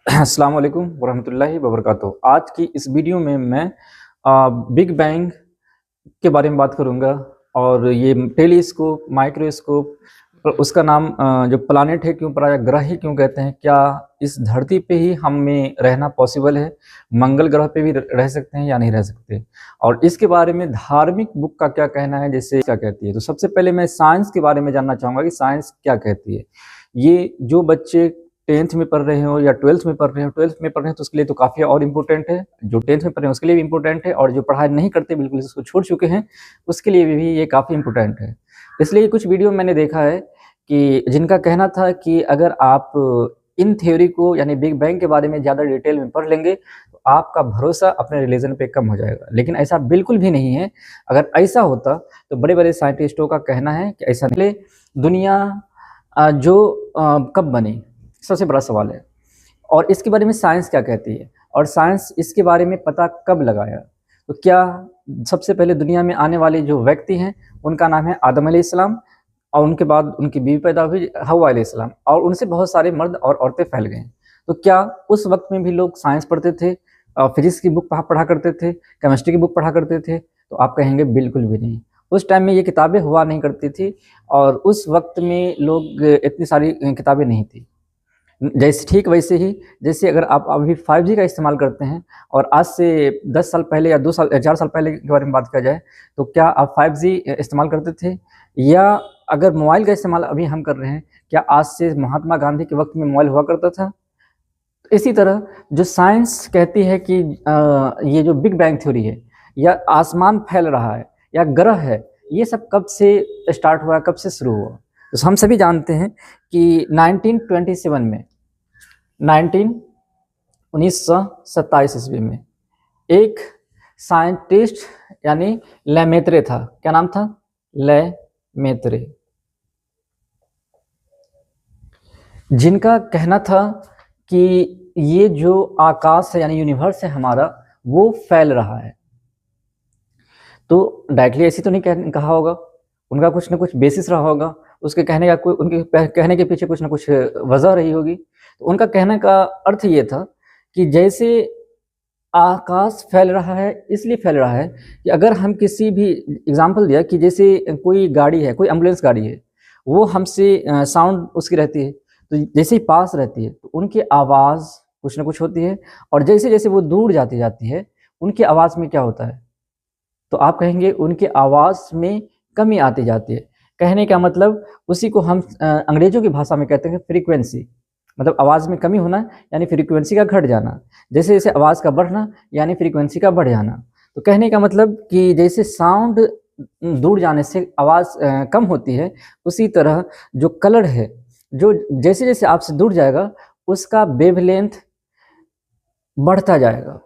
अस्सलाम वालेकुम वरहमतुल्लाहि वबरकातुहू। आज की इस वीडियो में मैं बिग बैंग के बारे में बात करूंगा और ये टेलीस्कोप, माइक्रोस्कोप और उसका नाम जो प्लानेट है क्यों पड़ा, या ग्रह ही क्यों कहते हैं, क्या इस धरती पे ही हमें रहना पॉसिबल है, मंगल ग्रह पे भी रह सकते हैं या नहीं रह सकते, और इसके बारे में धार्मिक बुक का क्या कहना है, जैसे क्या कहती है। तो सबसे पहले मैं साइंस के बारे में जानना चाहूँगा कि साइंस क्या कहती है। ये जो बच्चे 10th में पढ़ रहे हो या 12th में पढ़ रहे हो, 12th में पढ़ रहे हैं तो उसके लिए तो काफ़ी और इम्पोर्टेंट है, जो 10th में पढ़ रहे हैं उसके लिए भी इम्पोर्टेंट है, और जो पढ़ाई नहीं करते बिल्कुल इसको छोड़ चुके हैं उसके लिए भी ये काफ़ी इम्पोर्टेंट है। इसलिए कुछ वीडियो मैंने देखा है कि जिनका कहना था कि अगर आप इन थ्योरी को यानी बिग बैंग के बारे में ज़्यादा डिटेल में पढ़ लेंगे तो आपका भरोसा अपने रिलीजन पे कम हो जाएगा, लेकिन ऐसा बिल्कुल भी नहीं है। अगर ऐसा होता तो बड़े बड़े साइंटिस्टों का कहना है कि ऐसा नहीं। दुनिया कब बनी, सबसे बड़ा सवाल है, और इसके बारे में साइंस क्या कहती है, और साइंस इसके बारे में पता कब लगाया। तो क्या सबसे पहले दुनिया में आने वाले जो व्यक्ति हैं उनका नाम है आदम अलैहिस्सलाम, और उनके बाद उनकी बीवी पैदा हुई हव्वा अलैहिस्सलाम, और उनसे बहुत सारे मर्द और औरतें फैल गए। तो क्या उस वक्त में भी लोग साइंस पढ़ते थे, फिजिक्स की बुक पढ़ा करते थे, केमिस्ट्री की बुक पढ़ा करते थे? तो आप कहेंगे बिल्कुल भी नहीं। उस टाइम में ये किताबें हुआ नहीं करती थी, और उस वक्त में लोग इतनी सारी किताबें नहीं थी। जैसे ठीक वैसे ही जैसे अगर आप अभी 5G का इस्तेमाल करते हैं, और आज से 10 साल पहले या 2 साल या 4 साल पहले के बारे में बात किया जाए, तो क्या आप 5G इस्तेमाल करते थे? या अगर मोबाइल का इस्तेमाल अभी हम कर रहे हैं, क्या आज से महात्मा गांधी के वक्त में मोबाइल हुआ करता था? तो इसी तरह जो साइंस कहती है कि ये जो बिग बैंग थ्योरी है, या आसमान फैल रहा है, या ग्रह है, ये सब कब से स्टार्ट हुआ, कब से शुरू हुआ? तो हम सभी जानते हैं कि 1927 में 1927 ईस्वी में एक साइंटिस्ट यानी लेमेत्रे था। क्या नाम था? लेमेत्रे, जिनका कहना था कि ये जो आकाश है यानी यूनिवर्स है हमारा, वो फैल रहा है। तो डायरेक्टली ऐसी तो नहीं कहा होगा, उनका कुछ ना कुछ बेसिस रहा होगा, उसके कहने का कोई उनके कहने के पीछे कुछ ना कुछ वजह रही होगी। तो उनका कहने का अर्थ ये था कि जैसे आकाश फैल रहा है, इसलिए फैल रहा है कि अगर हम किसी भी एग्जांपल दिया कि जैसे कोई गाड़ी है, कोई एम्बुलेंस गाड़ी है, वो हमसे साउंड उसकी रहती है, तो जैसे ही पास रहती है तो उनकी आवाज़ कुछ ना कुछ होती है, और जैसे जैसे वो दूर जाती जाती है उनकी आवाज़ में क्या होता है? तो आप कहेंगे उनकी आवाज़ में कमी आती जाती है। कहने का मतलब उसी को हम अंग्रेज़ों की भाषा में कहते हैं फ्रीक्वेंसी, मतलब आवाज़ में कमी होना यानी फ्रीक्वेंसी का घट जाना, जैसे जैसे आवाज़ का बढ़ना यानी फ्रीक्वेंसी का बढ़ जाना। तो कहने का मतलब कि जैसे साउंड दूर जाने से आवाज़ कम होती है, उसी तरह जो कलर है, जो जैसे जैसे आपसे दूर जाएगा उसका वेवलेंथ बढ़ता जाएगा।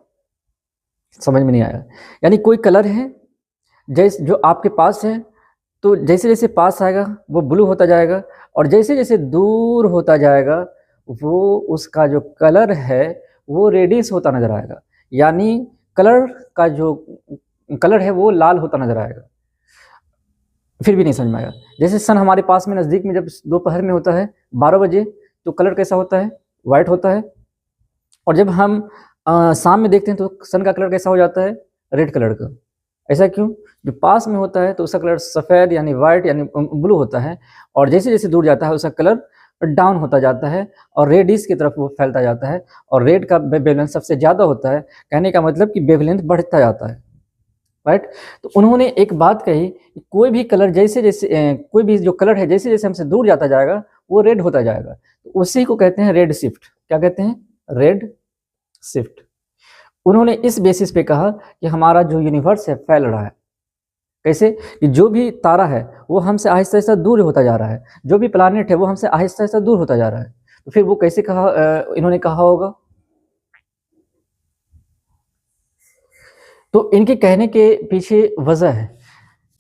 समझ में नहीं आया? यानी कोई कलर है जैसे जो आपके पास है, तो जैसे जैसे पास आएगा वो ब्लू होता जाएगा, और जैसे जैसे दूर होता जाएगा वो उसका जो कलर है वो रेडिश होता नजर आएगा, यानी कलर का जो कलर है वो लाल होता नजर आएगा। फिर भी नहीं समझ में आएगा। जैसे सन हमारे पास में नज़दीक में जब दोपहर में होता है 12 बजे, तो कलर कैसा होता है? वाइट होता है, और जब हम शाम में देखते हैं तो सन का कलर कैसा हो जाता है? रेड कलर का। ऐसा क्यों? जो पास में होता है तो उसका कलर सफ़ेद यानी वाइट यानी ब्लू होता है, और जैसे जैसे दूर जाता है उसका कलर डाउन होता जाता है और रेडिश की तरफ वो फैलता जाता है, और रेड का वेवलेंथ सबसे ज़्यादा होता है। कहने का मतलब कि वेवलेंथ बढ़ता जाता है, राइट? तो उन्होंने एक बात कही कि कोई भी कलर जैसे जैसे कोई भी जो कलर है जैसे जैसे हमसे दूर जाता जाएगा वो रेड होता जाएगा, तो उसी को कहते हैं रेड शिफ्ट। क्या कहते हैं? Red shift. उन्होंने इस बेसिस पे कहा कि हमारा जो यूनिवर्स है फैल रहा है। कैसे? कि जो भी तारा है वो हमसे आहिस्ता आहिस्ता दूर होता जा रहा है, जो भी प्लानेट है वो हमसे आहिस्ता आहिस्ता दूर होता जा रहा है। तो फिर वो कैसे कहा, इन्होंने कहा होगा? तो इनके कहने के पीछे वजह है,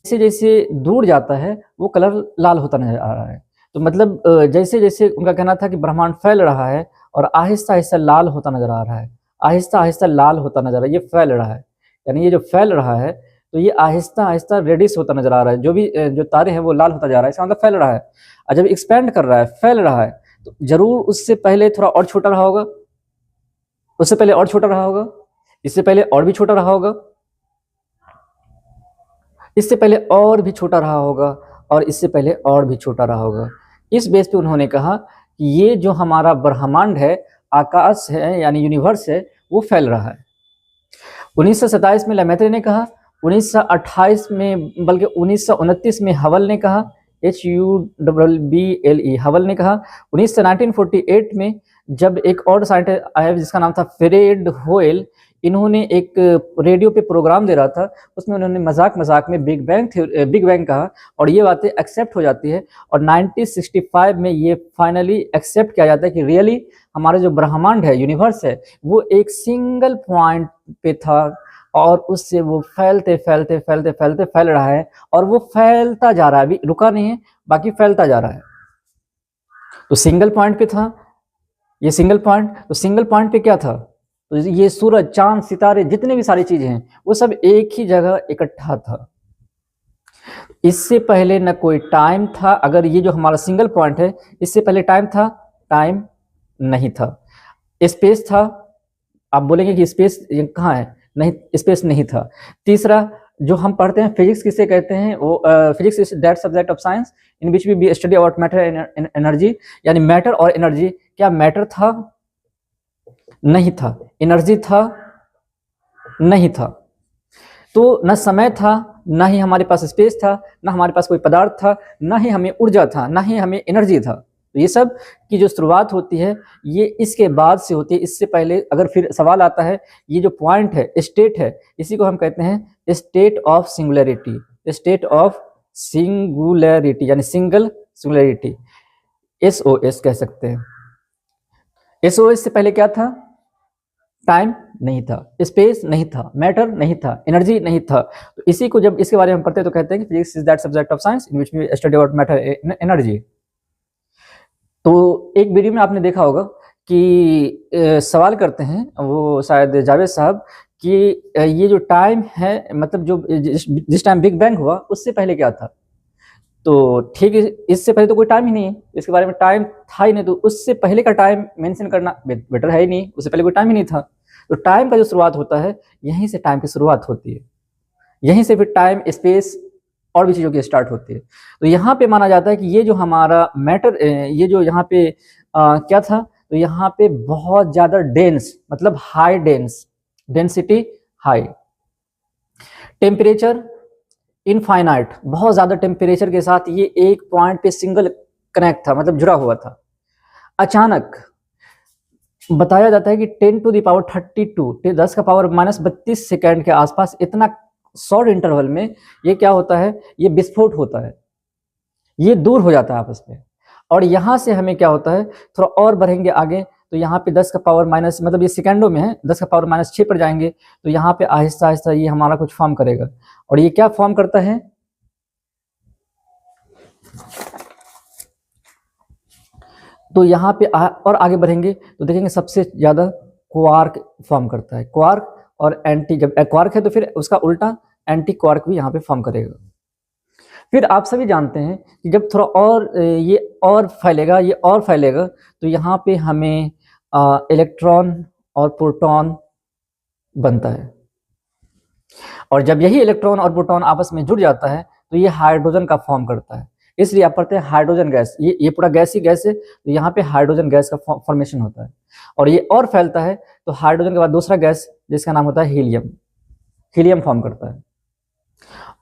जैसे जैसे दूर जाता है वो कलर लाल होता नजर आ रहा है। तो मतलब जैसे जैसे उनका कहना था कि ब्रह्मांड फैल रहा है और आहिस्ता आहिस्ता लाल होता नजर आ रहा है, आहिस्ता आहिस्ता लाल होता नजर आ रहा है, ये फैल रहा है। यानी ये जो फैल रहा है तो ये आहिस्ता आहिस्ता रेडिश होता नजर आ रहा है, जो भी जो तारे हैं वो लाल होता जा रहा है, इसका मतलब फैल रहा है। और जब एक्सपेंड कर रहा है, फैल रहा है, तो जरूर उससे पहले थोड़ा और छोटा रहा होगा, उससे पहले और छोटा रहा होगा, इससे पहले और भी छोटा रहा होगा, इससे पहले और भी छोटा रहा होगा, और इससे पहले और भी छोटा रहा होगा। इस बेस पे उन्होंने कहा कि ये जो हमारा ब्रह्मांड है, आकाश है, यानी यूनिवर्स है, वो फैल रहा है। 1927 में लेमेत्रे ने कहा, 1928 में, बल्कि 1929 में हबल ने कहा, HUBBLE हबल ने कहा। 1948 में जब एक और साइंटिस्ट आया जिसका नाम था फ्रेड होयल, इन्होंने एक रेडियो पे प्रोग्राम दे रहा था, उसमें उन्होंने मजाक में बिग बैंग कहा, और ये बातें एक्सेप्ट हो जाती है। और 1965 में ये फाइनली एक्सेप्ट किया जाता है कि रियली हमारा जो ब्रह्मांड है, यूनिवर्स है, वो एक सिंगल पॉइंट पे था, और उससे वो फैलते फैलते फैलते फैलते फैल रहा है, और वो फैलता जा रहा है, अभी रुका नहीं है, बाकी फैलता जा रहा है। तो सिंगल पॉइंट पे था ये सिंगल पॉइंट, तो सिंगल पॉइंट पे क्या था? तो ये सूरज, चांद, सितारे, जितने भी सारी चीजें हैं, वो सब एक ही जगह इकट्ठा था। इससे पहले न कोई टाइम था। अगर ये जो हमारा सिंगल पॉइंट है, इससे पहले टाइम था? टाइम नहीं था। स्पेस था? आप बोलेंगे कि स्पेस कहाँ है? नहीं, स्पेस नहीं था। तीसरा, जो हम पढ़ते हैं फिजिक्स किसे कहते हैं? वो physics is that subject of science in which we study about matter and energy, यानी मैटर और एनर्जी। क्या मैटर था? नहीं था। एनर्जी था? नहीं था। तो न समय था, ना ही हमारे पास स्पेस था, ना हमारे पास कोई पदार्थ था, ना ही हमें ऊर्जा था, ना ही हमें एनर्जी था। तो ये सब की जो शुरुआत होती है, ये इसके बाद से होती है। इससे पहले अगर फिर सवाल आता है, ये जो पॉइंट है, स्टेट है, इसी को हम कहते हैं state of singularity. State of singularity यानी सिंगल सिंगुलैरिटी, SOS कह सकते हैं। SOS से पहले क्या था? टाइम नहीं था, स्पेस नहीं था, मैटर नहीं था, एनर्जी नहीं था। तो इसी को जब इसके बारे में पढ़ते हैं तो कहते हैं कि physics is that subject of science in which we study about matter energy. तो एक वीडियो में आपने देखा होगा कि सवाल करते हैं वो शायद जावेद साहब कि ये जो टाइम है, मतलब जो जिस टाइम बिग बैंग हुआ उससे पहले क्या था? तो ठीक है, इससे पहले तो कोई टाइम ही नहीं है, इसके बारे में टाइम था ही नहीं, तो उससे पहले का टाइम मेंशन करना बेटर है ही नहीं, उससे पहले कोई टाइम ही नहीं था। तो टाइम का जो शुरुआत होता है, यहीं से टाइम की शुरुआत होती है, यहीं से फिर टाइम, स्पेस और भी चीज़ों की स्टार्ट होती है। तो यहाँ पे माना जाता है कि ये जो हमारा मैटर, ये जो यहाँ पे क्या था, तो यहाँ पे बहुत ज़्यादा डेंस, मतलब high density high, temperature infinite, बहुत ज़्यादा टेम्परेचर के साथ ये एक पॉइंट पे सिंगल कनेक्ट था, मतलब जुड़ा हुआ था। अचानक बताया जाता है कि 10⁻32 10 का पावर -32 सेकेंड के आसपास, इतना शॉर्ट इंटरवल में ये क्या होता है? ये विस्फोट होता है, ये दूर हो जाता है आपस में। और यहाँ से हमें क्या होता है, थोड़ा और बढ़ेंगे आगे, तो यहाँ पे 10 का पावर माइनस, मतलब ये सेकेंडों में है, 10 का पावर -6 पर जाएंगे, तो यहाँ पे आहिस्ता आहिस्ता ये हमारा कुछ फॉर्म करेगा। और ये क्या फॉर्म करता है? तो यहाँ पे और आगे बढ़ेंगे तो देखेंगे सबसे ज्यादा क्वार्क फॉर्म करता है। क्वार्क और एंटी, जब क्वार्क है तो फिर उसका उल्टा एंटी क्वार्क भी यहाँ पे फॉर्म करेगा। फिर आप सभी जानते हैं कि जब थोड़ा और ये और फैलेगा, ये और फैलेगा, तो यहाँ पे हमें इलेक्ट्रॉन और प्रोटॉन बनता है। और जब यही इलेक्ट्रॉन और प्रोटॉन आपस में जुड़ जाता है तो ये हाइड्रोजन का फॉर्म करता है। इसलिए आप पढ़ते हैं हाइड्रोजन गैस, ये पूरा गैस ही गैस है, तो यहाँ पे हाइड्रोजन गैस का फॉर्मेशन होता है। और ये और फैलता है तो हाइड्रोजन के बाद दूसरा गैस जिसका नाम होता है हीलियम फॉर्म करता है।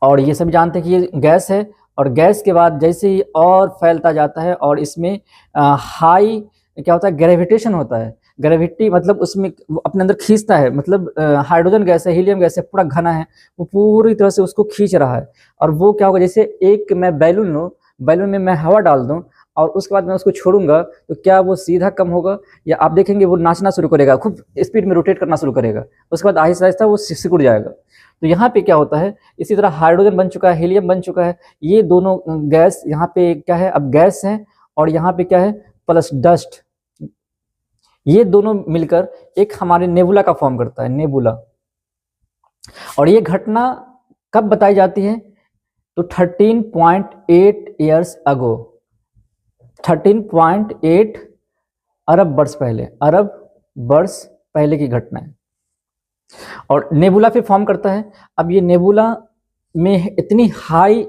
और ये सभी जानते हैं कि ये गैस है, और गैस के बाद जैसे ही और फैलता जाता है, और इसमें हाई क्या होता है, ग्रेविटेशन होता है। ग्रेविटी मतलब उसमें अपने अंदर खींचता है, मतलब हाइड्रोजन गैस है, हीलियम गैस है, पूरा घना है, वो पूरी तरह से उसको खींच रहा है। और वो क्या होगा, जैसे एक मैं बैलून लूँ, बैलून में मैं हवा डाल दूँ और उसके बाद मैं उसको छोड़ूंगा, तो क्या वो सीधा कम होगा, या आप देखेंगे वो नाचना शुरू करेगा, खूब स्पीड में रोटेट करना शुरू करेगा, उसके बाद आहिस्ता आहिस्ता वो सिकुड़ जाएगा। तो यहाँ पे क्या होता है, इसी तरह हाइड्रोजन बन चुका है, हीलियम बन चुका है, ये दोनों गैस यहाँ पे क्या है, अब गैस है, और यहाँ पे क्या है, प्लस डस्ट, ये दोनों मिलकर एक हमारे नेबुला का फॉर्म करता है, नेबुला। और ये घटना कब बताई जाती है, तो 13.8 ईयर्स अगो, 13.8 अरब वर्ष पहले, अरब वर्ष पहले की घटना है। और नेबुला फिर फॉर्म करता है। अब ये नेबुला में इतनी हाई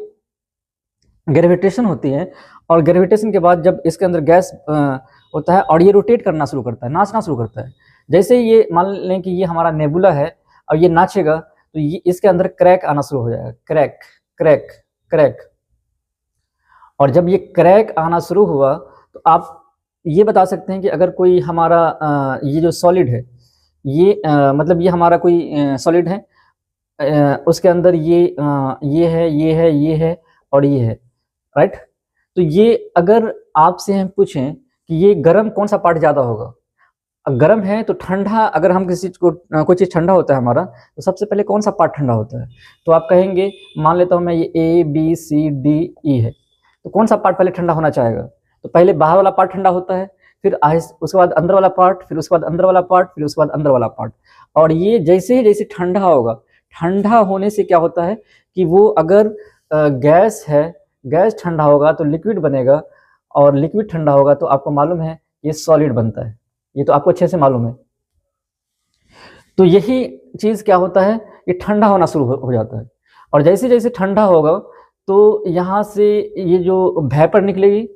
ग्रेविटेशन होती है, और ग्रेविटेशन के बाद जब इसके अंदर गैस होता है और ये रोटेट करना शुरू करता है, नाचना शुरू करता है। जैसे ही ये मान लें कि ये हमारा नेबुला है और ये नाचेगा, तो ये इसके अंदर क्रैक आना शुरू हो जाएगा, क्रैक क्रैक क्रैक। और जब ये क्रैक आना शुरू हुआ तो आप ये बता सकते हैं कि अगर कोई हमारा ये जो सॉलिड है, ये मतलब ये हमारा कोई सॉलिड है, उसके अंदर ये है, ये है, ये है और ये है, राइट। तो ये अगर आपसे हम पूछें कि ये गर्म कौन सा पार्ट ज़्यादा होगा, गर्म है तो ठंडा, अगर हम किसी को कोई चीज़ ठंडा होता है हमारा, तो सबसे पहले कौन सा पार्ट ठंडा होता है? तो आप कहेंगे, मान लेता हूँ मैं ये A B C D E है, तो कौन सा पार्ट पहले ठंडा होना चाहेगा? तो पहले बाहर वाला पार्ट ठंडा होता है, फिर उसके बाद अंदर वाला पार्ट, फिर उसके बाद अंदर वाला पार्ट, फिर उसके बाद अंदर वाला पार्ट। और ये जैसे ठंडा होगा, ठंडा होने से क्या होता है कि वो अगर गैस है, गैस ठंडा होगा तो लिक्विड बनेगा, और लिक्विड ठंडा होगा तो आपको मालूम है ये सॉलिड बनता है। ये तो आपको अच्छे से मालूम है। तो यही चीज़ क्या होता है, ये ठंडा होना शुरू हो जाता है। और जैसे जैसे ठंडा होगा तो यहाँ से ये जो वेपर निकलेगी,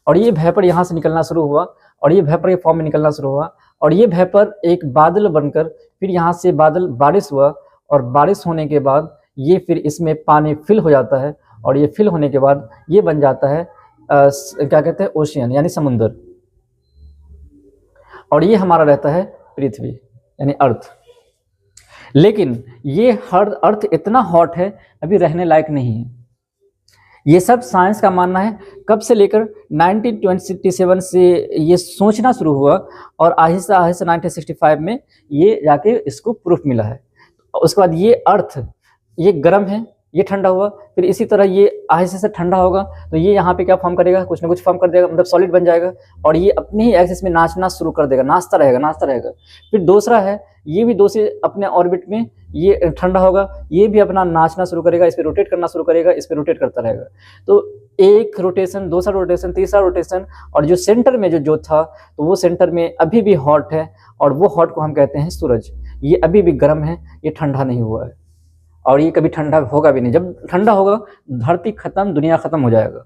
और ये वेपर यहाँ से निकलना शुरू हुआ, और ये वेपर के फॉर्म में निकलना शुरू हुआ, और ये वेपर एक बादल बनकर फिर यहाँ से बादल बारिश हुआ, और बारिश होने के बाद ये फिर इसमें पानी फिल हो जाता है, और ये फिल होने के बाद ये बन जाता है क्या कहते हैं, ओशियन यानी समुंदर। और ये हमारा रहता है पृथ्वी यानी अर्थ। लेकिन ये हर अर्थ इतना हॉट है, अभी रहने लायक नहीं है। ये सब साइंस का मानना है। कब से लेकर 1927 से ये सोचना शुरू हुआ, और आहिस्ता आहिस्ता 1965 में ये जाके इसको प्रूफ मिला है। उसके बाद ये अर्थ, ये गर्म है, ये ठंडा हुआ, फिर इसी तरह ये आहिस्ता से ठंडा होगा, तो ये यहाँ पे क्या फॉर्म करेगा, कुछ ना कुछ फॉर्म कर देगा, मतलब सॉलिड बन जाएगा, और ये अपने ही एक्सिस में नाचना शुरू कर देगा, नाचता रहेगा नाचता रहेगा। फिर दूसरा है, ये भी दो से अपने ऑर्बिट में ये ठंडा होगा, ये भी अपना नाचना शुरू करेगा, इस पर रोटेट करना शुरू करेगा, इस पर रोटेट करता रहेगा। तो एक रोटेशन, दूसरा रोटेशन, तीसरा रोटेशन, और जो सेंटर में जो था, तो वो सेंटर में अभी भी हॉट है, और वो हॉट को हम कहते हैं सूरज। ये अभी भी गर्म है, ये ठंडा नहीं हुआ है, और ये कभी ठंडा होगा भी नहीं। जब ठंडा होगा, धरती खत्म, दुनिया खत्म हो जाएगा।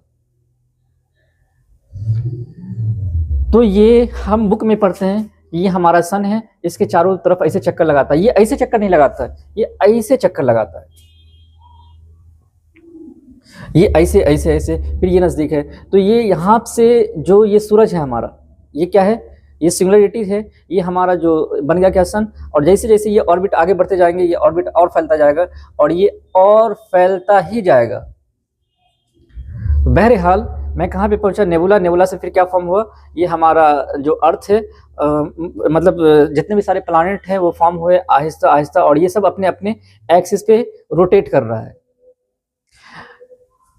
तो ये हम बुक में पढ़ते हैं, ये हमारा सन है, इसके चारों तरफ ऐसे चक्कर लगाता है। ये ऐसे चक्कर नहीं लगाता है, ये ऐसे चक्कर लगाता है, ये ऐसे ऐसे ऐसे, फिर ये नजदीक है। तो ये यहाँ से जो ये सूरज है हमारा, ये क्या है, ये सिंगुलरिटी है, ये हमारा जो बन गया क्या, सन। और जैसे जैसे ये ऑर्बिट आगे बढ़ते जाएंगे, ये ऑर्बिट और फैलता जाएगा, और ये और फैलता ही जाएगा। बहरहाल मैं कहाँ पे पहुंचा, नेबुला। नेबुला से फिर क्या फॉर्म हुआ, ये हमारा जो अर्थ है, मतलब जितने भी सारे प्लैनेट हैं वो फॉर्म हुए आहिस्ता आहिस्ता, और ये सब अपने अपने एक्सिस पे रोटेट कर रहा है।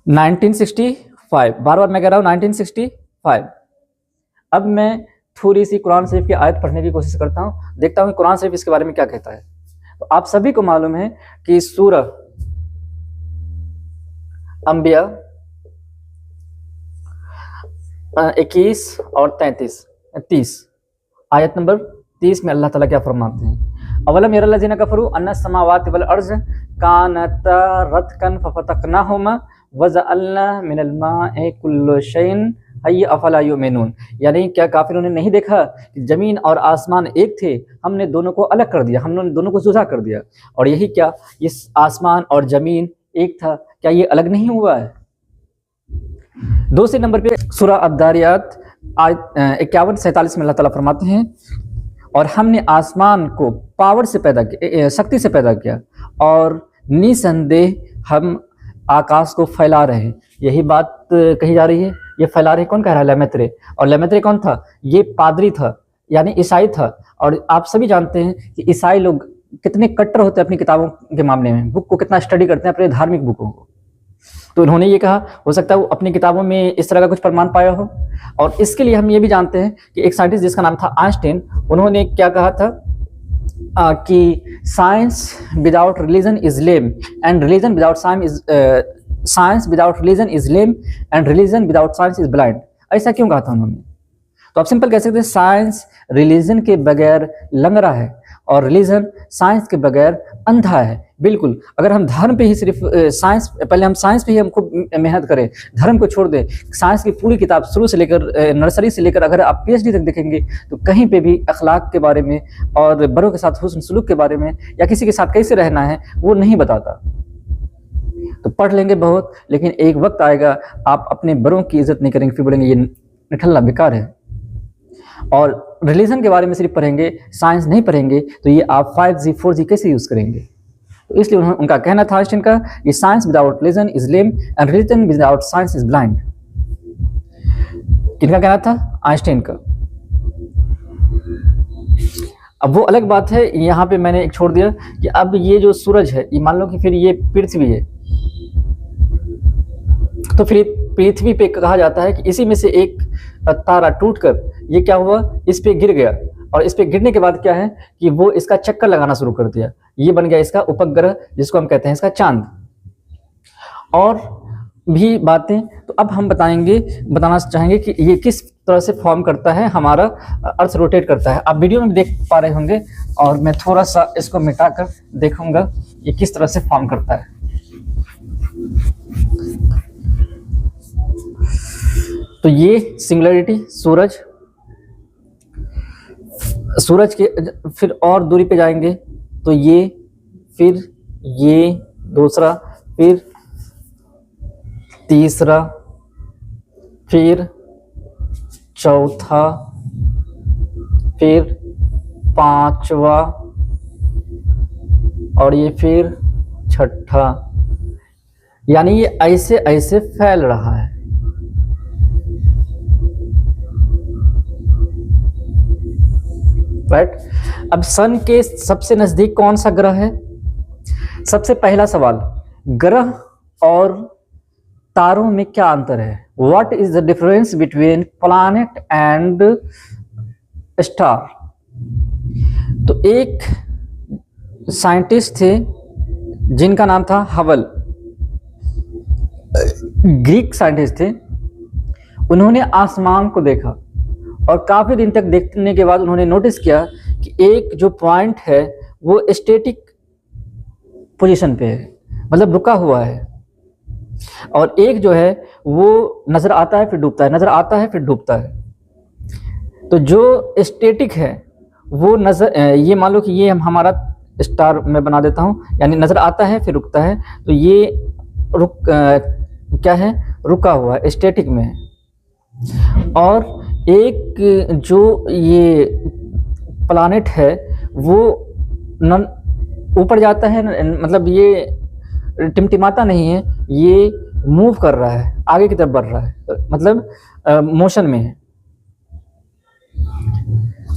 1965, बार बार मैं कह रहा हूँ 1965। अब मैं थोड़ी सी कुरान शरीफ की आयत पढ़ने की कोशिश करता हूँ, देखता हूँ कुरान शरीफ इसके बारे में क्या कहता है। तो आप सभी को मालूम है कि सूरह अंबिया 21 और 30 आयत नंबर 30 में अल्लाह ताला क्या फरमाते हैं, अवलम यरल्लज़ीना कफरू अन्ना समावाति वल अर्ज़ कानता रतकन फफतकनाहुमा वजअलना मिनल माइ कुल्लु शैइन हय्य अफला युमिनून। यानी क्या काफिरों ने नहीं देखा कि जमीन और आसमान एक थे, हमने दोनों को अलग कर दिया, हमने दोनों को जुदा कर दिया। और यही क्या, इस आसमान और जमीन एक था, क्या ये अलग नहीं हुआ है? दूसरे नंबर पे सूरह अद-दारियात 51-47 में अल्लाह ताला फरमाते हैं, और हमने आसमान को पावर से पैदा किया, शक्ति से पैदा किया, और निसंदेह हम आकाश को फैला रहे हैं। यही बात कही जा रही है। ये फैला रहे कौन कह रहा है? लेमेत्रे। और लेमेत्रे कौन था? ये पादरी था, यानी ईसाई था। और आप सभी जानते हैं कि ईसाई लोग कितने कट्टर होते हैं अपनी किताबों के मामले में, बुक को कितना स्टडी करते हैं, अपने धार्मिक बुकों को। तो उन्होंने ये कहा, हो सकता है वो अपनी किताबों में इस तरह का कुछ प्रमाण पाया हो। और इसके लिए हम ये भी जानते हैं कि एक साइंटिस्ट जिसका नाम था आइंस्टाइन, उन्होंने क्या कहा था कि science without religion is lame and religion without science without religion is lame and religion without science is blind. ऐसा क्यों कहा था उन्होंने? तो आप सिंपल कह सकते हैं साइंस रिलीजन के बगैर लंगड़ा है और रिलीजन साइंस के बगैर अंधा है। बिल्कुल, अगर हम धर्म पे ही सिर्फ साइंस, पहले हम साइंस पे ही हम खूब मेहनत करें, धर्म को छोड़ दें, साइंस की पूरी किताब शुरू से लेकर नर्सरी से लेकर अगर आप पीएचडी तक देखेंगे तो कहीं पे भी अखलाक के बारे में और बड़ों के साथ हुस्न सलूक के बारे में या किसी के साथ कैसे रहना है वो नहीं बताता। तो पढ़ लेंगे बहुत, लेकिन एक वक्त आएगा आप अपने बड़ों की इज्जत नहीं करेंगे, फिर बोलेंगे ये निठल्ला बेकार है। और रिलीजन के बारे में सिर्फ पढ़ेंगे, साइंस नहीं पढ़ेंगे, तो ये आप 5G 4G कैसे यूज करेंगे। तो इसलिए उनका कहना था आइंस्टाइन का, ये science without religion is lame and religion without science is blind. किनका कहना था? आइंस्टाइन का। अब वो अलग बात है, यहाँ पे मैंने एक छोड़ दिया कि अब ये जो सूरज है, ये मान लो कि फिर ये पृथ्वी है, तो फिर पृथ्वी पे कहा जाता है कि इसी में से एक तारा टूटकर ये क्या हुआ, इस पे गिर गया, और इस पे गिरने के बाद क्या है कि वो इसका चक्कर लगाना शुरू कर दिया, ये बन गया इसका उपग्रह, जिसको हम कहते हैं इसका चांद। और भी बातें तो अब हम बताना चाहेंगे कि ये किस तरह से फॉर्म करता है, हमारा अर्थ रोटेट करता है। आप वीडियो में देख पा रहे होंगे और मैं थोड़ा सा इसको मिटाकर देखूंगा ये किस तरह से फॉर्म करता है। तो ये सिंगुलरिटी सूरज के फिर और दूरी पे जाएंगे तो ये, फिर ये दूसरा, फिर तीसरा, फिर चौथा, फिर पांचवा, और ये फिर छठा, यानी ये ऐसे ऐसे फैल रहा है। राइट। अब सन के सबसे नजदीक कौन सा ग्रह है? सबसे पहला सवाल, ग्रह और तारों में क्या अंतर है? What is the difference between planet and star? तो एक साइंटिस्ट थे जिनका नाम था हबल, ग्रीक साइंटिस्ट थे। उन्होंने आसमान को देखा और काफी दिन तक देखने के बाद उन्होंने नोटिस किया कि एक जो पॉइंट है वो स्टैटिक पोजीशन पे है, मतलब रुका हुआ है, और एक जो है वो नजर आता है फिर डूबता है, नजर आता है फिर डूबता है। तो जो स्टैटिक है वो ये मान लो कि ये हमारा स्टार मैं बना देता हूँ, यानी नजर आता है फिर रुकता है, तो ये क्या है, रुका हुआ है, स्टैटिक में है। और एक जो ये प्लैनेट है वो ऊपर जाता है, मतलब ये टिमटिमाता नहीं है, ये मूव कर रहा है, आगे की तरफ बढ़ रहा है, मतलब मोशन में है।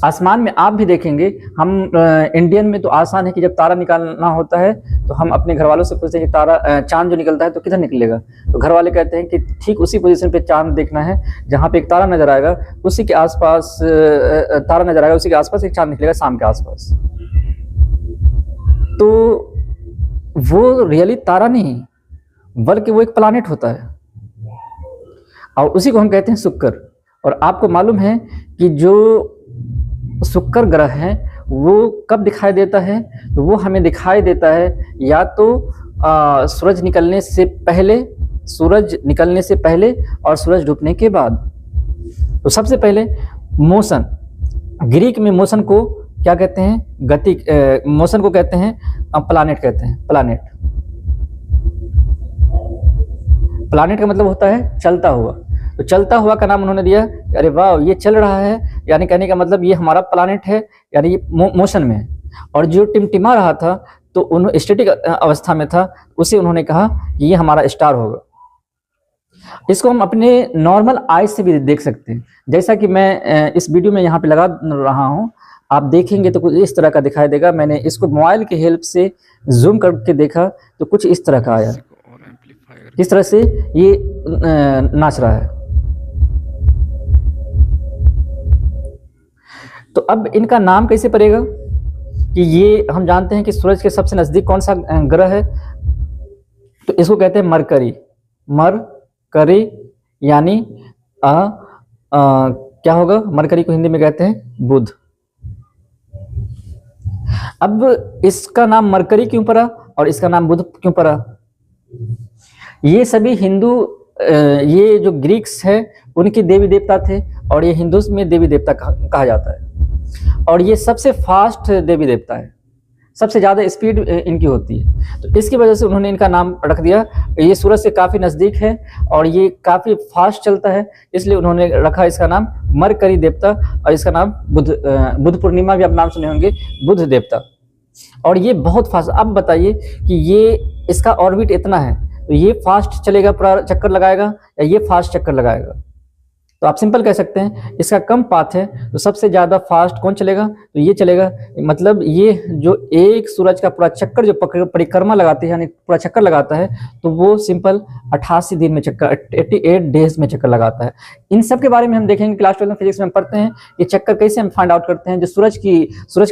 आसमान में आप भी देखेंगे, हम इंडियन में तो आसान है कि जब तारा निकालना होता है तो हम अपने घर वालों से पूछते हैं कि तारा चांद जो निकलता है तो किधर निकलेगा, तो घर वाले कहते हैं कि ठीक उसी पोजीशन पे चांद देखना है जहाँ पे एक तारा नजर आएगा, उसी के आसपास तारा नजर आएगा, उसी के आसपास एक चांद निकलेगा शाम के आसपास। तो वो रियली तारा नहीं बल्कि वो एक प्लैनेट होता है, और उसी को हम कहते हैं शुक्र। और आपको मालूम है कि जो शुक्र ग्रह है वो कब दिखाई देता है? तो वो हमें दिखाई देता है या तो सूरज निकलने से पहले और सूरज डूबने के बाद। तो सबसे पहले मोशन, ग्रीक में मोशन को क्या कहते हैं? गति। मोशन को कहते हैं प्लैनेट, कहते हैं प्लैनेट। प्लैनेट का मतलब होता है चलता हुआ, तो चलता हुआ का नाम उन्होंने दिया, अरे वाह ये चल रहा है, यानी कहने का मतलब ये हमारा प्लैनेट है, यानी ये मोशन में है। और जो टिमटिमा रहा था तो उन्होंने स्टैटिक अवस्था में था, उसे उन्होंने कहा कि ये हमारा स्टार होगा। इसको हम अपने नॉर्मल आईज से भी देख सकते हैं, जैसा कि मैं इस वीडियो में यहाँ पे लगा रहा हूँ, आप देखेंगे तो कुछ इस तरह का दिखाई देगा। मैंने इसको मोबाइल की हेल्प से जूम करके देखा तो कुछ इस तरह का आया, किस तरह से ये नाच रहा है। तो अब इनका नाम कैसे पड़ेगा कि ये हम जानते हैं कि सूरज के सबसे नजदीक कौन सा ग्रह है, तो इसको कहते हैं मरकरी। मरकरी यानी क्या होगा? मरकरी को हिंदी में कहते हैं बुध। अब इसका नाम मरकरी क्यों पड़ा और इसका नाम बुध क्यों पड़ा? ये सभी हिंदू, ये जो ग्रीक्स है उनके देवी देवता थे और ये हिंदुस्तान में देवी देवता कहा जाता है और ये सबसे फास्ट देवी देवता है, सबसे ज़्यादा स्पीड इनकी होती है। तो इसकी वजह से उन्होंने इनका नाम रख दिया। ये सूरज से काफ़ी नज़दीक है और ये काफ़ी फास्ट चलता है, इसलिए उन्होंने रखा इसका नाम मरकरी देवता और इसका नाम बुध पूर्णिमा भी आप नाम सुने होंगे, बुध देवता। और ये बहुत फास्ट। अब बताइए कि ये इसका ऑर्बिट इतना है तो ये फास्ट चलेगा, पूरा चक्कर लगाएगा, या ये फास्ट चक्कर लगाएगा? तो आप सिंपल कह सकते हैं इसका कम पाथ है तो सबसे ज़्यादा फास्ट कौन चलेगा? तो ये चलेगा। मतलब ये जो एक सूरज का पूरा चक्कर जो परिक्रमा लगाते हैं, यानी पूरा चक्कर लगाता है, तो वो सिंपल 88 दिन में चक्कर, 88 डेज में चक्कर लगाता है। इन सब के बारे में हम देखेंगे क्लास 12 में फिजिक्स में हम पढ़ते हैं ये चक्कर कैसे हम फाइंड आउट करते हैं। जो सूरज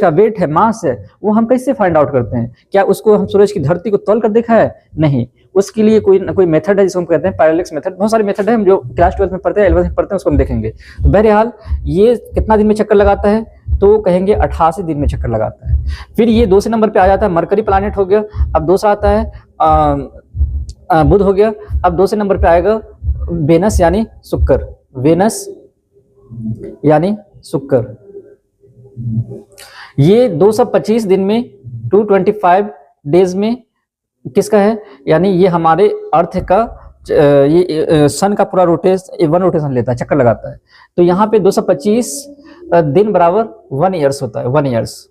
का वेट है, मास है, वो हम कैसे फाइंड आउट करते हैं? क्या उसको हम सूरज की धरती को तौल कर देखा है? नहीं। उसके लिए कोई मेथड है जिसको हम कहते हैं पैरेलैक्स मेथड। बहुत सारे मेथड है, हम जो क्लास 12 में पढ़ते हैं, 11 में पढ़ते हैं, उसको हम देखेंगे। तो बहरहाल ये कितना दिन में चक्कर लगाता है? तो कहेंगे 88 दिन में चक्कर लगाता है। फिर ये दूसरे नंबर पे आ जाता है, मरकरी प्लैनेट हो गया। अब दूसरा आता है बुध हो गया। अब दूसरे नंबर पे आएगा वेनस यानी शुक्र, वेनस यानी शुक्र। ये 225 दिन में 225 डेज में किसका है? यानी ये हमारे अर्थ का, ये सन का पूरा वन रोटेशन लेता है, चक्कर लगाता है। तो यहाँ पे 225 दिन बराबर 1 ईयर्स होता है, 1 ईयर्स।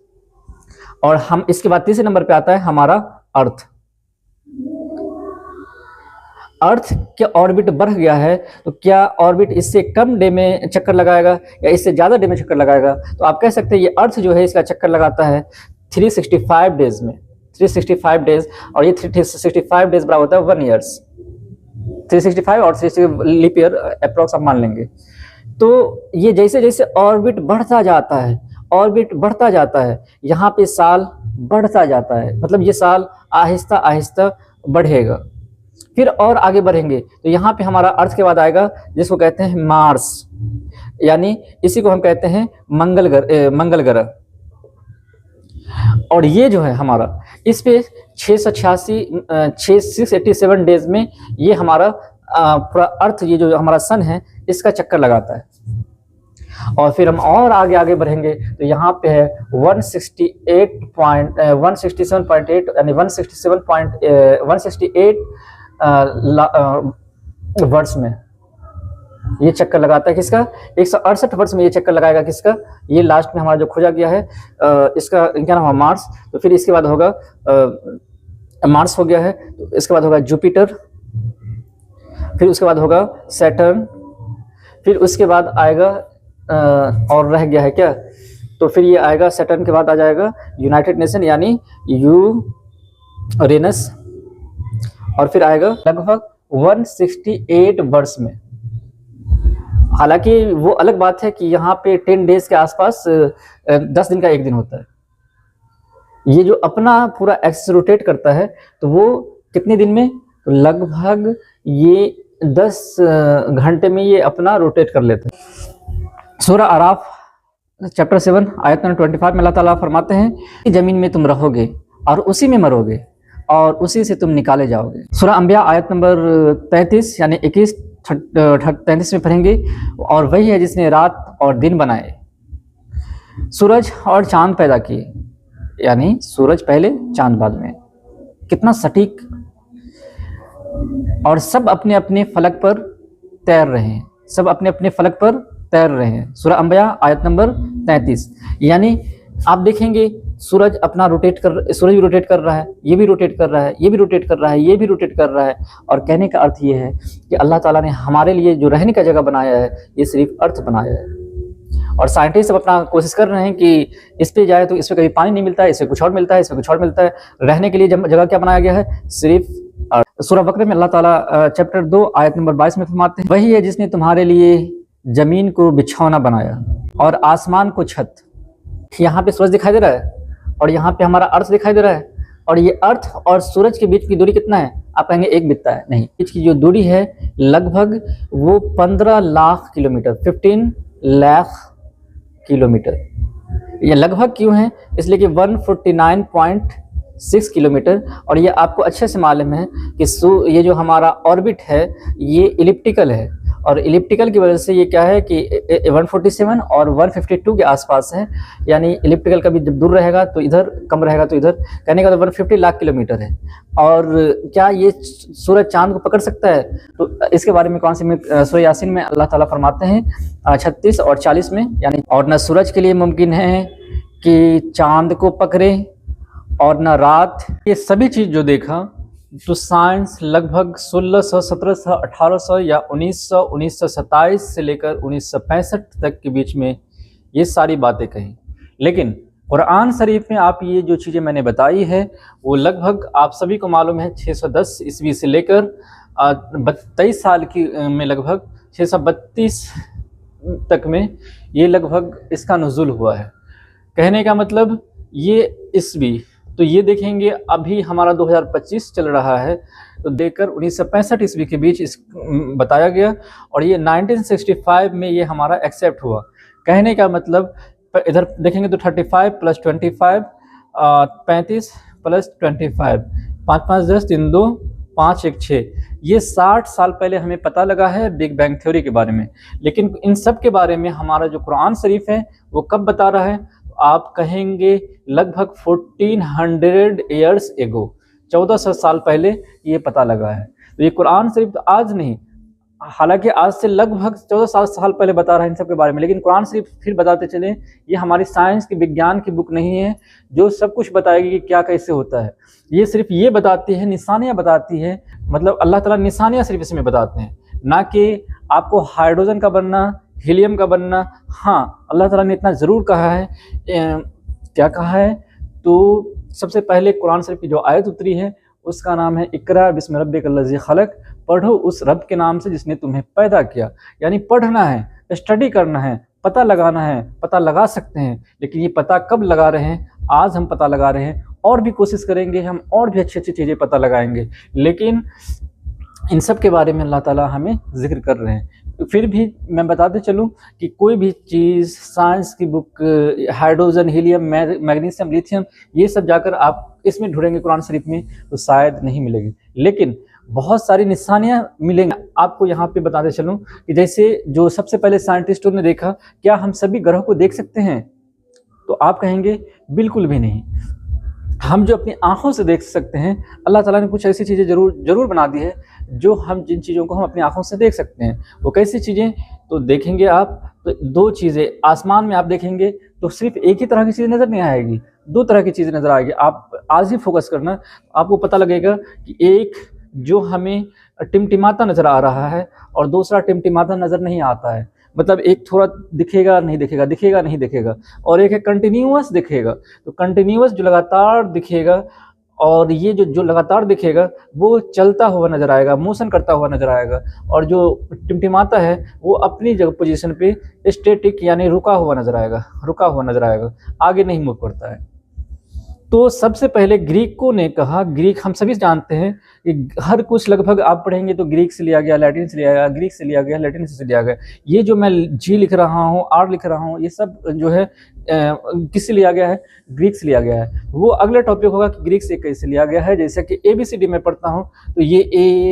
और हम इसके बाद तीसरे नंबर पे आता है हमारा अर्थ। अर्थ के ऑर्बिट बढ़ गया है तो क्या ऑर्बिट इससे कम डे में चक्कर लगाएगा या इससे ज्यादा डे में चक्कर लगाएगा? तो आप कह सकते हैं ये अर्थ जो है इसका चक्कर लगाता है 365 डेज में, 365 डेज। और ये 365 डेज बराबर होता है 1 ईयर्स। 365 और 360 लीप ईयर अप्रॉक्स आप मान लेंगे। तो ये जैसे जैसे ऑर्बिट बढ़ता जाता है, ऑर्बिट बढ़ता जाता है, यहाँ पे साल बढ़ता जाता है। मतलब ये साल आहिस्ता आहिस्ता बढ़ेगा। फिर और आगे बढ़ेंगे तो यहाँ पे हमारा अर्थ के बाद आएगा जिसको कहते हैं मार्स, यानी इसी को हम कहते हैं मंगल ग्रह। और ये जो है हमारा, इस पे 687 डेज में ये हमारा पूरा अर्थ, ये जो हमारा सन है, इसका चक्कर लगाता है। और फिर हम और आगे बढ़ेंगे तो यहाँ पे है 167.8 यानी 168 वर्ष में ये चक्कर लगाता है। किसका? 168 वर्ष में ये चक्कर लगाएगा। किसका? ये लास्ट में हमारा जो खोजा गया है इसका क्या नाम है? मार्स। तो फिर इसके बाद होगा मार्स हो गया है, तो इसके बाद होगा जुपिटर, फिर उसके बाद होगा सैटर्न, फिर उसके बाद आएगा और रह गया है क्या? तो फिर ये आएगा, सैटर्न के बाद आ जाएगा यूनाइटेड नेशन यानी यूरेनस, और फिर आएगा लगभग 168 वर्ष में। हालांकि वो अलग बात है कि यहाँ पे 10 डेज के आसपास 10 दिन का एक दिन होता है। ये जो अपना पूरा एक्सिस रोटेट करता है तो वो कितने दिन में? तो लगभग ये 10 घंटे में ये अपना रोटेट कर लेता है। सूरह आराफ चैप्टर 7 आयत नंबर 25 में अल्लाह ताला फरमाते हैं कि जमीन में तुम रहोगे और उसी में मरोगे और उसी से तुम निकाले जाओगे। सूरह अंबिया आयत नंबर 33 यानी 33 में पढ़ेंगे। और वही है जिसने रात और दिन बनाए, सूरज और चांद पैदा किए, यानी सूरज पहले चांद बाद में। कितना सटीक। और सब अपने अपने फलक पर तैर रहे हैं, सब अपने अपने फलक पर तैर रहे हैं। सूरह अंबिया आयत नंबर 33। यानी आप देखेंगे सूरज अपना सूरज भी रोटेट कर रहा है, ये भी रोटेट कर रहा है, ये भी रोटेट कर रहा है, ये भी रोटेट कर रहा है। और कहने का अर्थ ये है कि अल्लाह ताला ने हमारे लिए जो रहने का जगह बनाया है ये सिर्फ अर्थ बनाया है। और साइंटिस्ट सब अपना कोशिश कर रहे हैं कि इस पे जाए तो इस पे कभी पानी नहीं मिलता है, इस पे कुछ और मिलता है, इस पे कुछ और मिलता है। रहने के लिए जगह क्या बनाया गया है? सिर्फ अर्थ। सूरह बकरा में अल्लाह ताला चैप्टर 2 आयत नंबर 22 में फरमाते हैं, वही है जिसने तुम्हारे लिए जमीन को बिछौना बनाया और आसमान को छत। यहाँ पे सूरज दिखाई दे रहा है और यहाँ पे हमारा अर्थ दिखाई दे रहा है। और ये अर्थ और सूरज के बीच की दूरी कितना है? आप कहेंगे एक बित्ता है। नहीं, बीच की जो दूरी है लगभग वो 15 लाख किलोमीटर, 15 लाख किलोमीटर। ये लगभग क्यों है? इसलिए कि 149.6 किलोमीटर, और ये आपको अच्छे से मालूम है कि ये जो हमारा ऑर्बिट है ये इलिप्टिकल है, और इलिप्टिकल की वजह से ये क्या है कि 147 और 152 के आसपास है, यानी इलिप्टिकल कभी जब दूर रहेगा तो इधर, कम रहेगा तो इधर, कहने का तो 150 लाख किलोमीटर है। और क्या ये सूरज चांद को पकड़ सकता है? तो इसके बारे में कौन सी में सूरह यासीन में अल्लाह ताला फरमाते हैं 36 और 40 में, यानी और न सूरज के लिए मुमकिन है कि चांद को पकड़े और न रात। ये सभी चीज़ जो देखा तो साइंस लगभग 1600, 1700, 1800 या 1900, 1927 से लेकर 1965 तक के बीच में ये सारी बातें कही। लेकिन कुरान शरीफ में आप ये जो चीज़ें मैंने बताई है वो लगभग आप सभी को मालूम है 610 ईस्वी से लेकर 23 साल की में लगभग 632 तक में ये लगभग इसका नुज़ुल हुआ है। कहने का मतलब ये ईस्वी, तो ये देखेंगे अभी हमारा 2025 चल रहा है, तो देखकर 1965 ईस्वी के बीच इस बताया गया, और ये 1965 में ये हमारा एक्सेप्ट हुआ। कहने का मतलब इधर देखेंगे तो 35 + 25 35 + 25 5 5 10 3 2 5 1 6, ये 60 साल पहले हमें पता लगा है बिग बैंग थ्योरी के बारे में। लेकिन इन सब के बारे में हमारा जो कुरान शरीफ है वो कब बता रहा है? आप कहेंगे लगभग 1400 ईयर्स एगो, 1400 साल पहले ये पता लगा है। तो ये कुरान शरीफ तो आज नहीं, हालांकि आज से लगभग 14 साल पहले बता रहा है इन सब के बारे में, लेकिन कुरान शरीफ फिर बताते चले ये हमारी साइंस की, विज्ञान की बुक नहीं है जो सब कुछ बताएगी कि क्या कैसे होता है। ये सिर्फ ये बताती है, निशानियाँ बताती है, मतलब अल्लाह ताला निशानियाँ सिर्फ इसमें बताते हैं, ना कि आपको हाइड्रोजन का बनना, हीलियम का बनना। हाँ, अल्लाह ताला ने इतना ज़रूर कहा है। क्या कहा है? तो सबसे पहले कुरान शरीफ की जो आयत उतरी है उसका नाम है इकरा बिस्मि रब्बिकल्लज़ी खलक, पढ़ो उस रब के नाम से जिसने तुम्हें पैदा किया। यानी पढ़ना है, स्टडी करना है, पता लगाना है। पता लगा सकते हैं, लेकिन ये पता कब लगा रहे हैं? आज हम पता लगा रहे हैं, और भी कोशिश करेंगे, हम और भी अच्छी अच्छी चीज़ें पता लगाएंगे, लेकिन इन सब के बारे में अल्लाह ताला हमें जिक्र कर रहे हैं। तो फिर भी मैं बताते चलूँ कि कोई भी चीज़ साइंस की book, hydrogen, helium, magnesium, lithium, ये सब जाकर आप इसमें ढूंढेंगे कुरान शरीफ में तो शायद नहीं मिलेगी, लेकिन बहुत सारी निशानियाँ मिलेंगी। आपको यहाँ पे बताते चलूँ कि जैसे जो सबसे पहले साइंटिस्टों ने देखा, क्या हम सभी ग्रहों को देख सकते हैं? तो आप कहेंगे बिल्कुल भी नहीं। हम जो अपनी आँखों से देख सकते हैं, अल्लाह ताला ने कुछ ऐसी चीज़ें ज़रूर बना दी है जो हम, जिन चीज़ों को हम अपनी आँखों से देख सकते हैं। वो कैसी चीज़ें? तो देखेंगे आप तो दो चीज़ें आसमान में आप देखेंगे तो सिर्फ एक ही तरह की चीज़ नज़र नहीं आएगी, दो तरह की चीज़ें नज़र आएगी। आप आज ही फोकस करना, आपको पता लगेगा कि एक जो हमें टिमटिमाता नज़र आ रहा है और दूसरा टिमटिमाता नज़र नहीं आता है। मतलब एक थोड़ा दिखेगा नहीं दिखेगा, दिखेगा नहीं दिखेगा, और एक है कंटिन्यूअस दिखेगा। तो कंटिन्यूअस जो लगातार दिखेगा, और ये जो लगातार दिखेगा वो चलता हुआ नज़र आएगा, मोशन करता हुआ नज़र आएगा, और जो टिमटिमाता है वो अपनी जगह पोजीशन पे स्टैटिक यानी रुका हुआ नज़र आएगा, आगे नहीं मूव करता है। तो सबसे पहले ग्रीकों ने कहा, ग्रीक हम सभी जानते हैं कि हर कुछ लगभग आप पढ़ेंगे तो ग्रीक से लिया गया, लैटिन से लिया गया, ग्रीक से लिया गया, लैटिन से लिया गया। ये जो मैं जी लिख रहा हूँ, आर लिख रहा हूँ, ये सब जो है किससे लिया गया है? ग्रीक से लिया गया है। वो अगला टॉपिक होगा कि ग्रीक से कैसे लिया गया है। जैसे कि ABCD में पढ़ता हूँ तो ये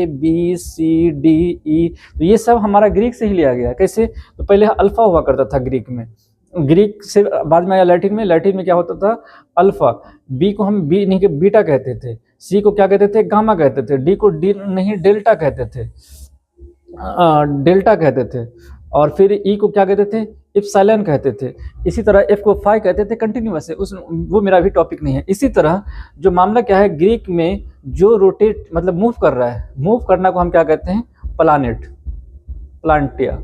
ABCDE, तो ये सब हमारा ग्रीक से ही लिया गया है। कैसे? तो पहले अल्फ़ा हुआ करता था ग्रीक में, ग्रीक से बाद में आया लैटिन में क्या होता था? अल्फ़ा। बी को हम बी नहीं के बीटा कहते थे, सी को क्या कहते थे? गामा कहते थे, डी को डी नहीं डेल्टा कहते थे, और फिर ई को क्या कहते थे? इप्सिलॉन कहते थे। इसी तरह एफ को फाई कहते थे। कंटिन्यूअस है, वो मेरा भी टॉपिक नहीं है। इसी तरह जो मामला क्या है, ग्रीक में जो रोटेट मतलब मूव कर रहा है, मूव करना को हम क्या कहते हैं? प्लानेट, प्लांटिया।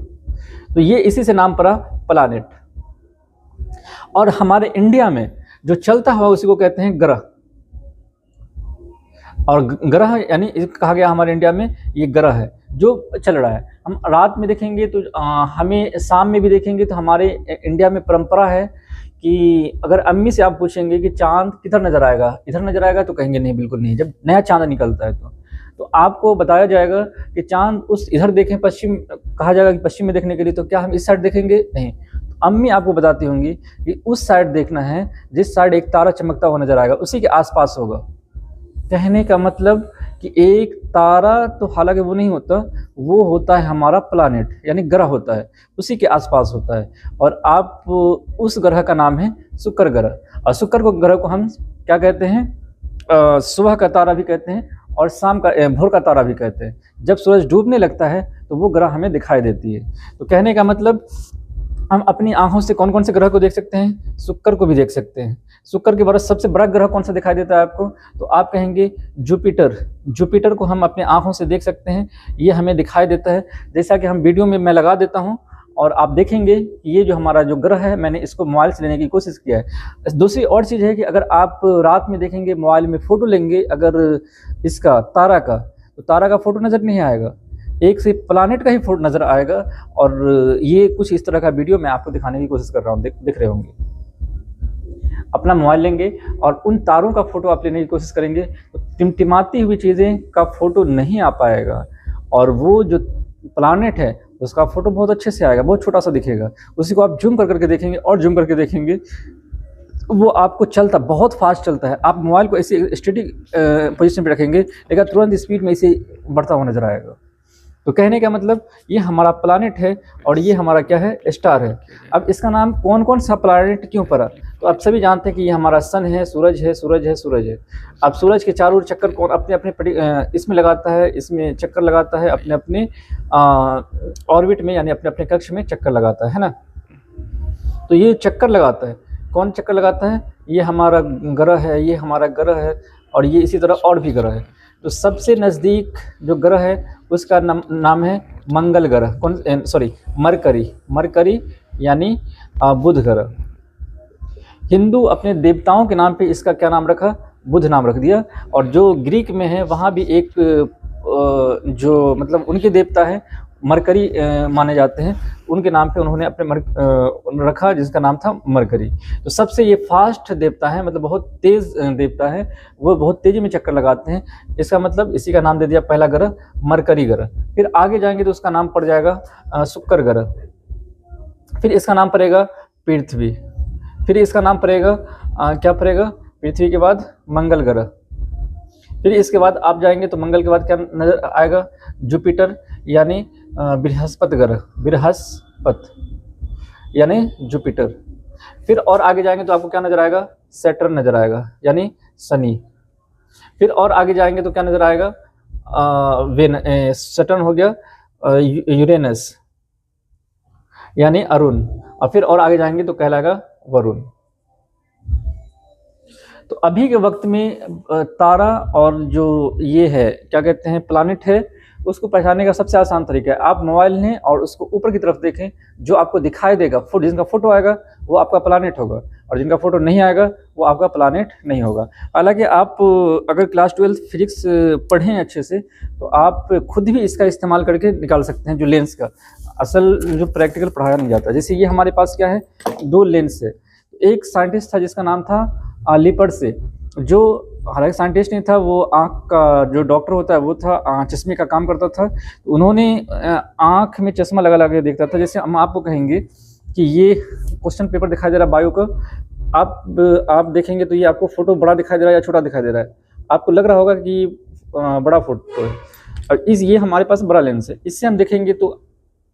तो ये इसी से नाम पड़ा प्लानेट। और हमारे इंडिया में जो चलता हुआ उसी को कहते हैं ग्रह, और ग्रह यानी कहा गया हमारे इंडिया में ये ग्रह है जो चल रहा है। हम रात में देखेंगे तो हमें शाम में भी देखेंगे तो हमारे इंडिया में परंपरा है कि अगर अम्मी से आप पूछेंगे कि चांद किधर नज़र आएगा, इधर नज़र आएगा, तो कहेंगे नहीं, बिल्कुल नहीं, जब नया चांद निकलता है तो आपको बताया जाएगा कि चाँद उस इधर देखें, पश्चिम कहा जाएगा कि पश्चिम में देखने के लिए, तो क्या हम इस साइड देखेंगे? नहीं। तो अम्मी आपको बताती होंगी कि उस साइड देखना है, जिस साइड एक तारा चमकता हुआ नज़र आएगा, उसी के आस-पास होगा। कहने का मतलब कि एक तारा तो हालांकि वो नहीं होता, वो होता है हमारा प्लानेट, यानी ग्रह होता है, उसी के आसपास होता है। और आप उस ग्रह का नाम है शुक्र ग्रह। और शुक्र को ग्रह को हम क्या कहते हैं? सुबह का तारा भी कहते हैं और शाम का भोर का तारा भी कहते हैं। जब सूरज डूबने लगता है तो वो ग्रह हमें दिखाई देती है। तो कहने का मतलब हम अपनी आंखों से कौन कौन से ग्रह को देख सकते हैं? शुक्र को भी देख सकते हैं। शुक्र के बाद सबसे बड़ा ग्रह कौन सा दिखाई देता है आपको? तो आप कहेंगे जुपिटर। जुपिटर को हम अपनी आंखों से देख सकते हैं, ये हमें दिखाई देता है। जैसा कि हम वीडियो में मैं लगा देता हूँ और आप देखेंगे कि ये जो हमारा जो ग्रह है, मैंने इसको मोबाइल से लेने की कोशिश किया है। दूसरी और चीज़ है कि अगर आप रात में देखेंगे, मोबाइल में फ़ोटो लेंगे अगर इसका तारा का, तो तारा का फ़ोटो नज़र नहीं आएगा, एक से प्लानेट का ही फ़ोटो नज़र आएगा। और ये कुछ इस तरह का वीडियो मैं आपको दिखाने की कोशिश कर रहा हूँ, दिख रहे होंगे। अपना मोबाइल लेंगे और उन तारों का फ़ोटो आप लेने की कोशिश करेंगे तो टिमटिमाती हुई चीज़ें का फ़ोटो नहीं आ पाएगा, और वो जो प्लानेट है उसका फ़ोटो बहुत अच्छे से आएगा, बहुत छोटा सा दिखेगा। उसी को आप जूम कर करके देखेंगे और जूम करके देखेंगे, वो आपको चलता बहुत फास्ट चलता है। आप मोबाइल को ऐसे स्टैटिक पोजीशन पे रखेंगे, लेकिन तुरंत स्पीड में इसे बढ़ता हुआ नज़र आएगा। तो कहने का मतलब ये हमारा प्लानेट है और ये हमारा क्या है? स्टार है। अब इसका नाम कौन कौन सा प्लानेट क्यों पड़ा? तो आप सभी जानते हैं कि ये हमारा सन है, सूरज है, सूरज है, सूरज है। अब सूरज के चारों ओर चक्कर कौन अपने अपने इसमें लगाता है, इसमें चक्कर लगाता है, अपने अपने ऑर्बिट में, यानी अपने अपने कक्ष में चक्कर लगाता है ना। तो ये चक्कर लगाता है, कौन चक्कर लगाता है? ये हमारा ग्रह है, ये हमारा ग्रह है, और ये इसी तरह और भी ग्रह है। तो सबसे नज़दीक जो ग्रह है उसका नाम है मंगल ग्रह, कौन सॉरी मरकरी, मरकरी यानी बुध ग्रह। हिंदू अपने देवताओं के नाम पे इसका क्या नाम रखा? बुध नाम रख दिया। और जो ग्रीक में है वहाँ भी एक जो मतलब उनके देवता है मरकरी माने जाते हैं, उनके नाम पे उन्होंने अपने रखा, जिसका नाम था मरकरी। तो सबसे ये फास्ट देवता है, मतलब बहुत तेज़ देवता है, वो बहुत तेज़ी में चक्कर लगाते हैं। इसका मतलब इसी का नाम दे दिया पहला ग्रह मरकरी ग्रह। फिर आगे जाएंगे तो उसका नाम पड़ जाएगा शुक्र ग्रह। फिर इसका नाम पड़ेगा पृथ्वी। फिर इसका नाम पड़ेगा क्या पड़ेगा? पृथ्वी के बाद मंगल ग्रह। फिर इसके बाद आप जाएंगे तो मंगल के बाद क्या नजर आएगा? जुपिटर यानी बृहस्पति ग्रह, बृहस्पति यानी जुपिटर। फिर और आगे जाएंगे तो आपको क्या नजर आएगा? सैटर्न नजर आएगा यानी शनि। फिर और आगे जाएंगे तो क्या नजर आएगा? सैटर्न हो गया, यूरेनस यानी अरुण। और फिर और आगे जाएंगे तो कहलाएगा वरुण। तो अभी के वक्त में तारा और जो ये है क्या कहते हैं प्लानेट है, उसको पहचानने का सबसे आसान तरीका है आप मोबाइल लें और उसको ऊपर की तरफ देखें, जो आपको दिखाई देगा जिनका फोटो आएगा वो आपका प्लानेट होगा, और जिनका फोटो नहीं आएगा वो आपका प्लानेट नहीं होगा। हालांकि आप अगर क्लास 12 फिजिक्स पढ़ें अच्छे से तो आप खुद भी इसका इस्तेमाल करके निकाल सकते हैं, जो लेंस का असल जो प्रैक्टिकल पढ़ाया नहीं जाता। जैसे ये हमारे पास क्या है, दो लेंस है। एक साइंटिस्ट था जिसका नाम था लिपर्ड से, जो हालांकि साइंटिस्ट नहीं था, वो आँख का जो डॉक्टर होता है वो था, चश्मे का काम करता था। तो उन्होंने आँख में चश्मा लगा लगा के देखता था। जैसे हम आपको कहेंगे कि ये क्वेश्चन पेपर दिखाई दे रहा है बायो का, आप देखेंगे तो ये आपको फोटो बड़ा दिखाई दे रहा है या छोटा दिखाई दे रहा है? आपको लग रहा होगा कि बड़ा फोटो है, और ये हमारे पास बड़ा लेंस है। इससे हम देखेंगे तो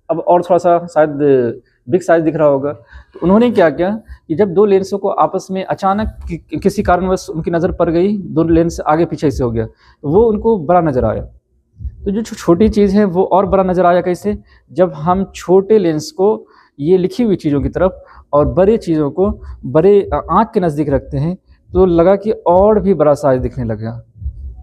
अब और थोड़ा सा शायद बिग साइज दिख रहा होगा। तो उन्होंने क्या किया कि जब दो लेंसों को आपस में अचानक किसी कारणवश उनकी नज़र पड़ गई, दो लेंस आगे पीछे से हो गया, तो वो उनको बड़ा नज़र आया। तो जो छोटी चीज़ है वो और बड़ा नज़र आया कैसे? जब हम छोटे लेंस को ये लिखी हुई चीज़ों की तरफ और बड़े चीज़ों को बड़े आँख के नज़दीक रखते हैं तो लगा कि और भी बड़ा साइज दिखने लगा।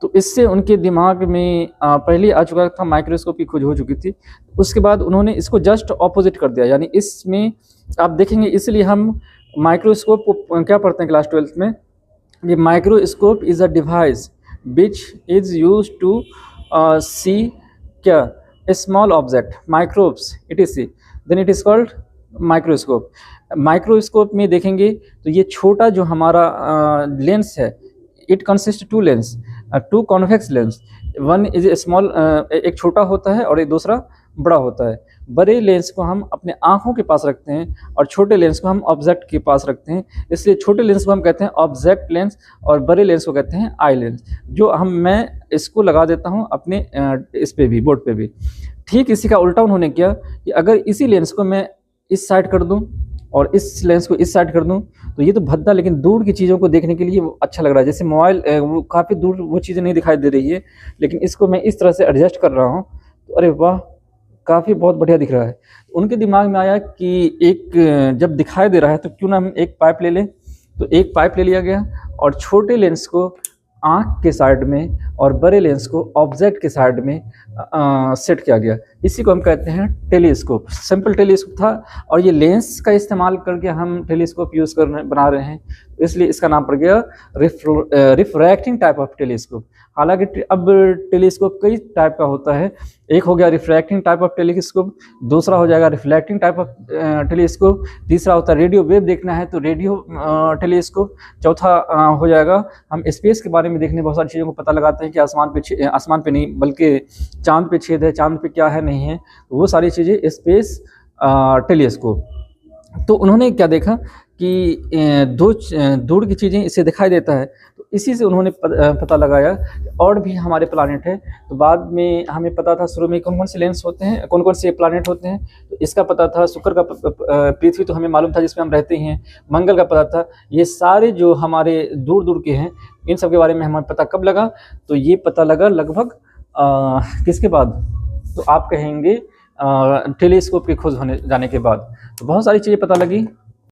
तो इससे उनके दिमाग में पहले आ चुका था, माइक्रोस्कोप की खोज हो चुकी थी। उसके बाद उन्होंने इसको जस्ट ऑपोजिट कर दिया, यानी इसमें आप देखेंगे, इसलिए हम माइक्रोस्कोप को क्या पढ़ते हैं क्लास 12 में, ये microscope is a device which is use to see क्या a small object microbes it is see then it is called microscope. Microscope में देखेंगे तो ये छोटा जो हमारा लेंस है, it consist two lens, two convex lens, one is a small, एक छोटा होता है और एक दूसरा बड़ा होता है। बड़े लेंस को हम अपने आँखों के पास रखते हैं और छोटे लेंस को हम ऑब्जेक्ट के पास रखते हैं, इसलिए छोटे लेंस को हम कहते हैं ऑब्जेक्ट लेंस और बड़े लेंस को कहते हैं आई लेंस। जो मैं इसको लगा देता हूँ अपने इस पे भी, बोर्ड पे भी। ठीक इसी का उल्टा उन्होंने किया कि अगर इसी लेंस को मैं इस साइड कर दूं और इस लेंस को इस साइड कर दूं तो ये तो भद्दा, लेकिन दूर की चीज़ों को देखने के लिए वो अच्छा लग रहा है। जैसे मोबाइल, वो काफ़ी दूर वो चीज़ें नहीं दिखाई दे रही है, लेकिन इसको मैं इस तरह से एडजस्ट कर रहा हूँ तो अरे वाह, काफ़ी बहुत बढ़िया दिख रहा है। उनके दिमाग में आया कि एक जब दिखाई दे रहा है तो क्यों ना हम एक पाइप ले लें। तो एक पाइप ले लिया गया और छोटे लेंस को आँख के साइड में और बड़े लेंस को ऑब्जेक्ट के साइड में सेट किया गया। इसी को हम कहते हैं टेलीस्कोप। सिंपल टेलीस्कोप था और ये लेंस का इस्तेमाल करके हम टेलीस्कोप यूज़ कर बना रहे हैं, इसलिए इसका नाम पड़ गया रिफ्रैक्टिंग टाइप ऑफ टेलीस्कोप। हालांकि अब टेलीस्कोप कई टाइप का होता है, एक हो गया रिफ्रैक्टिंग टाइप ऑफ टेलीस्कोप, दूसरा हो जाएगा रिफ्लेक्टिंग टाइप ऑफ टेलीस्कोप, तीसरा होता है रेडियो वेव देखना है तो रेडियो टेलीस्कोप, चौथा हो जाएगा हम स्पेस के बारे में देखने बहुत सारी चीज़ों को पता लगाते हैं कि आसमान पे नहीं बल्कि चांद पे छेद है, चांद पे क्या है नहीं है, तो वो सारी चीज़ें स्पेस टेलीस्कोप। तो उन्होंने क्या देखा कि दूर की चीज़ें इससे दिखाई देता है, तो इसी से उन्होंने पता लगाया और भी हमारे प्लानेट है। तो बाद में हमें पता था शुरू में कौन कौन से लेंस होते हैं, कौन कौन से प्लानेट होते हैं, तो इसका पता था। शुक्र का, पृथ्वी तो हमें मालूम था जिसमें हम रहते हैं, मंगल का पता था। ये सारे जो हमारे दूर दूर के हैं इन सब के बारे में हमें पता कब लगा, तो ये पता लगा लगभग किसके बाद, तो आप कहेंगे टेलीस्कोप की खोज होने जाने के बाद। तो बहुत सारी चीज़ें पता लगी।